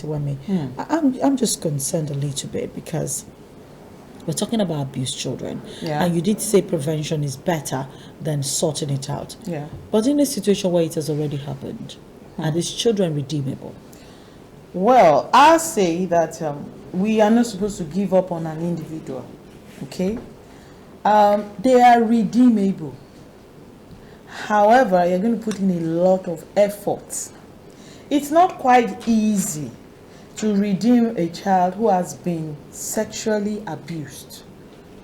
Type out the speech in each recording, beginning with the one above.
I'm just concerned a little bit because we're talking about abused children, and you did say prevention is better than sorting it out. But in a situation where it has already happened, are these children redeemable? Well, I'll say that we are not supposed to give up on an individual. Okay, they are redeemable. However, you're going to put in a lot of effort. It's not quite easy to redeem a child who has been sexually abused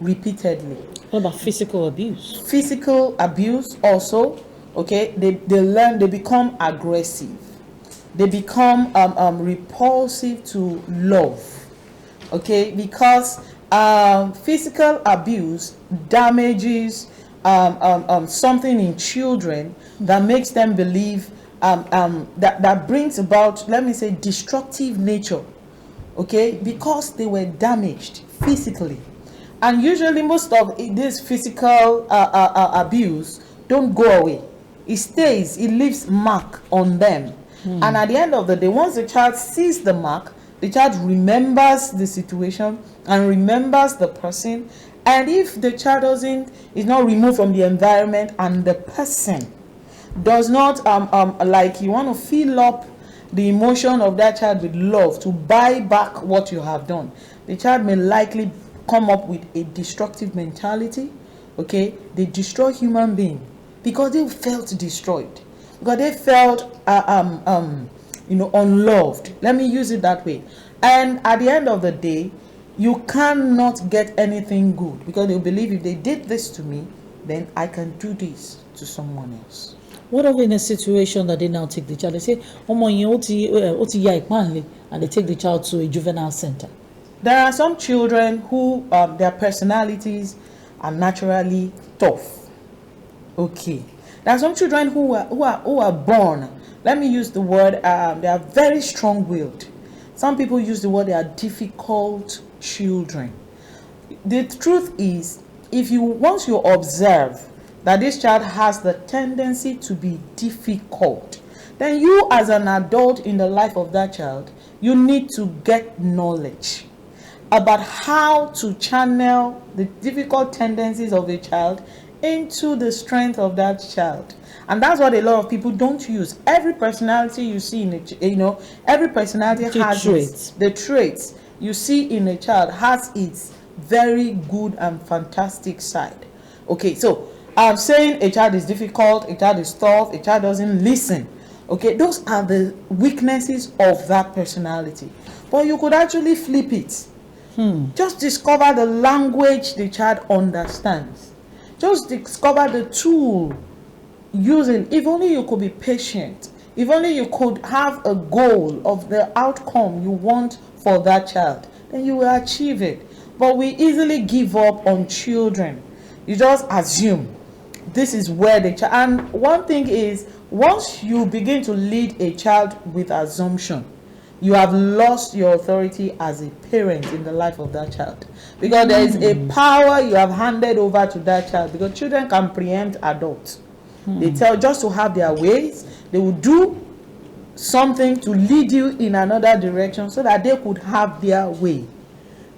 repeatedly. What about physical abuse? Physical abuse also, okay, they learn, they become aggressive. They become repulsive to love, okay, because physical abuse damages something in children that makes them believe that brings about, let me say, destructive nature, okay, because they were damaged physically. And usually most of this physical abuse don't go away. It stays, it leaves mark on them. And at the end of the day, once the child sees the mark, the child remembers the situation and remembers the person. And if the child is not removed from the environment and the person does not like, you want to fill up the emotion of that child with love to buy back what you have done, the child may likely come up with a destructive mentality. Okay, they destroy human being because they felt destroyed, because they felt unloved. Let me use it that way. And at the end of the day, you cannot get anything good because they believe if they did this to me, then I can do this to someone else. What of in a situation that they now take the child? They say, and they take the child to a juvenile center. There are some children who their personalities are naturally tough. Okay. There are some children who are born. Let me use the word. They are very strong-willed. Some people use the word they are difficult children. The truth is, once you observe that this child has the tendency to be difficult, then you as an adult in the life of that child, you need to get knowledge about how to channel the difficult tendencies of a child into the strength of that child. And that's what a lot of people don't use. Every personality you see every personality has the traits you see in a child has its very good and fantastic side. Okay, so I'm saying a child is difficult, a child is tough, a child doesn't listen. Okay, those are the weaknesses of that personality. But you could actually flip it. Just discover the language the child understands. Just discover the tool using. If only you could be patient. If only you could have a goal of the outcome you want for that child, then you will achieve it. But we easily give up on children. You just assume this is where the child. And one thing is, once you begin to lead a child with assumption, you have lost your authority as a parent in the life of that child, because there is a power you have handed over to that child, because children can preempt adults. They tell just to have their ways. They will do something to lead you in another direction so that they could have their way.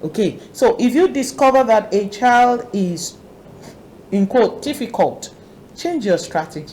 Okay, so if you discover that a child is, in quote, difficult, change your strategy.